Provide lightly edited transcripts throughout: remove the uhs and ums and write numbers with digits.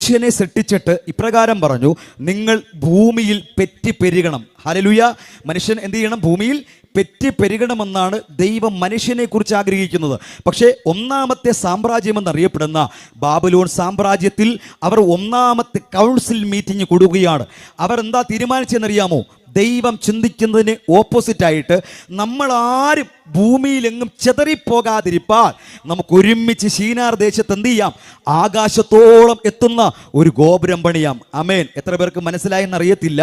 മനുഷ്യനെ സൃഷ്ടിച്ചിട്ട് ഇപ്രകാരം പറഞ്ഞു, നിങ്ങൾ ഭൂമിയിൽ പെറ്റി പെരുകണം. ഹല്ലേലൂയ. മനുഷ്യൻ എന്ത് ചെയ്യണം? ഭൂമിയിൽ പെറ്റി പെരുകണമെന്നാണ് ദൈവം മനുഷ്യനെ കുറിച്ച് ആഗ്രഹിക്കുന്നത്. പക്ഷേ ഒന്നാമത്തെ സാമ്രാജ്യം എന്നറിയപ്പെടുന്ന ബാബിലോൺ സാമ്രാജ്യത്തിൽ അവർ ഒന്നാമത്തെ കൗൺസിൽ മീറ്റിംഗ് കൂടുകയാണ്. അവർ എന്താ തീരുമാനിച്ചെന്നറിയാമോ? ദൈവം ചിന്തിക്കുന്നതിന് ഓപ്പോസിറ്റായിട്ട് നമ്മളാരും ഭൂമിയിലെങ്ങും ചെതറിപ്പോകാതിരിപ്പാൻ നമുക്ക് ഒരുമിച്ച് ശീനാർ ദേശത്ത് എന്ത് ചെയ്യാം? ആകാശത്തോളം എത്തുന്ന ഒരു ഗോപുരം പണിയാം. ആമേൻ. എത്ര പേർക്ക് മനസ്സിലായെന്നറിയത്തില്ല.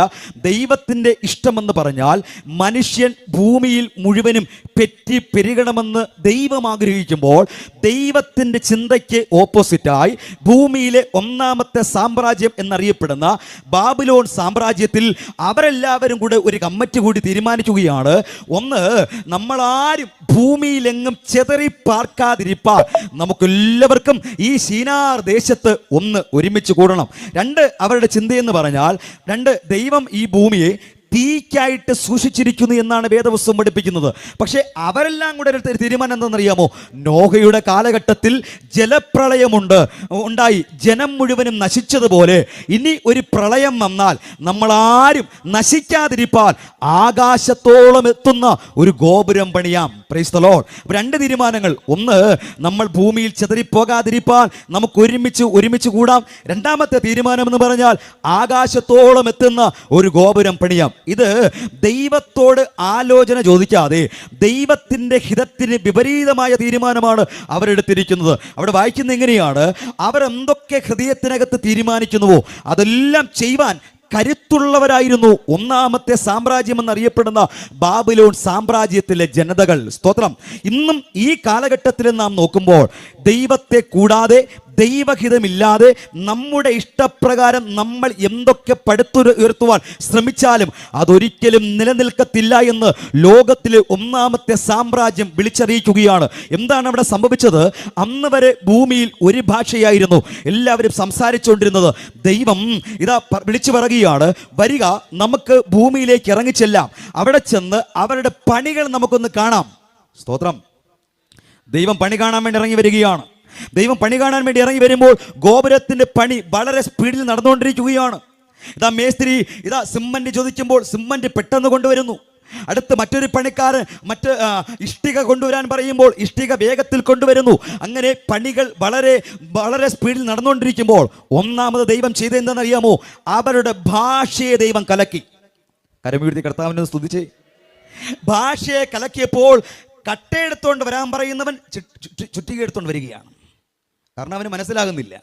ദൈവത്തിൻ്റെ ഇഷ്ടമെന്ന് പറഞ്ഞാൽ മനുഷ്യൻ ഭൂമിയിൽ മുഴുവനും പെറ്റി പെരുകണമെന്ന് ദൈവം ആഗ്രഹിക്കുമ്പോൾ, ദൈവത്തിൻ്റെ ചിന്തയ്ക്ക് ഓപ്പോസിറ്റായി ഭൂമിയിലെ ഒന്നാമത്തെ സാമ്രാജ്യം എന്നറിയപ്പെടുന്ന ബാബിലോൺ സാമ്രാജ്യത്തിൽ അവരെല്ലാവരും കൂടെ ഒരു കമ്മിറ്റി കൂടി തീരുമാനിക്കുകയാണ്. ഒന്ന്, നമ്മളാരും ഭൂമിയിലെങ്ങും ചെതറി പാർക്കാതിരിപ്പാൻ നമുക്കെല്ലാവർക്കും ഈ ശീനാർ ദേശത്ത് ഒന്ന് ഒരുമിച്ച് കൂടണം. രണ്ട്, അവരുടെ ചിന്തയെന്ന് പറഞ്ഞാൽ, രണ്ട്, ദൈവം ഈ ഭൂമിയെ തീക്കായിട്ട് സൂക്ഷിച്ചിരിക്കുന്നു എന്നാണ് വേദപുസ്തകം പഠിപ്പിക്കുന്നത്. പക്ഷേ അവരെല്ലാം കൂടെ ഒരു തീരുമാനം എന്താണെന്നറിയാമോ? നോഹയുടെ കാലഘട്ടത്തിൽ ഉണ്ടായി, ജനം മുഴുവനും നശിച്ചതുപോലെ ഇനി ഒരു പ്രളയം വന്നാൽ നമ്മളാരും നശിക്കാതിരിപ്പാൻ ആകാശത്തോളം എത്തുന്ന ഒരു ഗോപുരം പണിയാം. Praise the Lord. രണ്ട് തീരുമാനങ്ങൾ. ഒന്ന്, നമ്മൾ ഭൂമിയിൽ ചെതറിപ്പോകാതിരിപ്പാൻ നമുക്ക് ഒരുമിച്ച് കൂടാം. രണ്ടാമത്തെ തീരുമാനം എന്ന് പറഞ്ഞാൽ ആകാശത്തോളം എത്തുന്ന ഒരു ഗോപുരം പണിയാം. ഇത് ദൈവത്തോട് ആലോചന ചോദിക്കാതെ ദൈവത്തിൻ്റെ ഹിതത്തിന് വിപരീതമായ തീരുമാനമാണ് അവരെടുത്തിരിക്കുന്നത്. അവിടെ വായിക്കുന്ന എങ്ങനെയാണ്? അവരെന്തൊക്കെ ഹൃദയത്തിനകത്ത് തീരുമാനിക്കുന്നുവോ അതെല്ലാം ചെയ്യുവാൻ കരുത്തുള്ളവരായിരുന്നു ഒന്നാമത്തെ സാമ്രാജ്യം എന്നറിയപ്പെടുന്ന ബാബിലോൺ സാമ്രാജ്യത്തിലെ ജനതകൾ. സ്തോത്രം. ഇന്നും ഈ കാലഘട്ടത്തിൽ നാം നോക്കുമ്പോൾ ദൈവത്തെ കൂടാതെ, ദൈവഹിതമില്ലാതെ നമ്മുടെ ഇഷ്ടപ്രകാരം നമ്മൾ എന്തൊക്കെ പടുത്തുയർത്തുവാൻ ശ്രമിച്ചാലും അതൊരിക്കലും നിലനിൽക്കത്തില്ല എന്ന് ലോകത്തിലെ ഒന്നാമത്തെ സാമ്രാജ്യം വിളിച്ചറിയിക്കുകയാണ്. എന്താണ് അവിടെ സംഭവിച്ചത്? അന്ന് വരെ ഭൂമിയിൽ ഒരു ഭാഷയായിരുന്നു എല്ലാവരും സംസാരിച്ചുകൊണ്ടിരുന്നത്. ദൈവം ഇതാ വിളിച്ചു പറയുകയാണ്, വരിക, നമുക്ക് ഭൂമിയിലേക്ക് ഇറങ്ങിച്ചെല്ലാം, അവിടെ ചെന്ന് അവരുടെ പണികൾ നമുക്കൊന്ന് കാണാം. സ്തോത്രം. ദൈവം പണി കാണാൻ വേണ്ടി ഇറങ്ങി വരികയാണ്. ദൈവം പണി കാണാൻ വേണ്ടി ഇറങ്ങി വരുമ്പോൾ ഗോപുരത്തിന്റെ പണി വളരെ സ്പീഡിൽ നടന്നുകൊണ്ടിരിക്കുകയാണ്. ഇതാ മേസ്ത്രി സിമന്റ് ചോദിക്കുമ്പോൾ സിമന്റ് പെട്ടെന്ന് കൊണ്ടുവരുന്നു. അടുത്ത് മറ്റൊരു പണിക്കാരൻ ഇഷ്ടിക കൊണ്ടുവരാൻ പറയുമ്പോൾ ഇഷ്ടിക വേഗത്തിൽ കൊണ്ടുവരുന്നു. അങ്ങനെ പണികൾ വളരെ വളരെ സ്പീഡിൽ നടന്നുകൊണ്ടിരിക്കുമ്പോൾ ഒന്നാമത് ദൈവം ചെയ്തത് എന്താണെന്നറിയാമോ? അവരുടെ ഭാഷയെ ദൈവം കലക്കി. കരമുയർത്തി കർത്താവിനെ സ്തുതിച്ചേ. ഭാഷയെ കലക്കിയപ്പോൾ കട്ടയെടുത്തോണ്ട് വരാൻ പറയുന്നവൻ ചുറ്റിക എടുത്തോണ്ട് വരികയാണ്. കാരണം അവന് മനസ്സിലാകുന്നില്ല.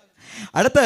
അടുത്ത്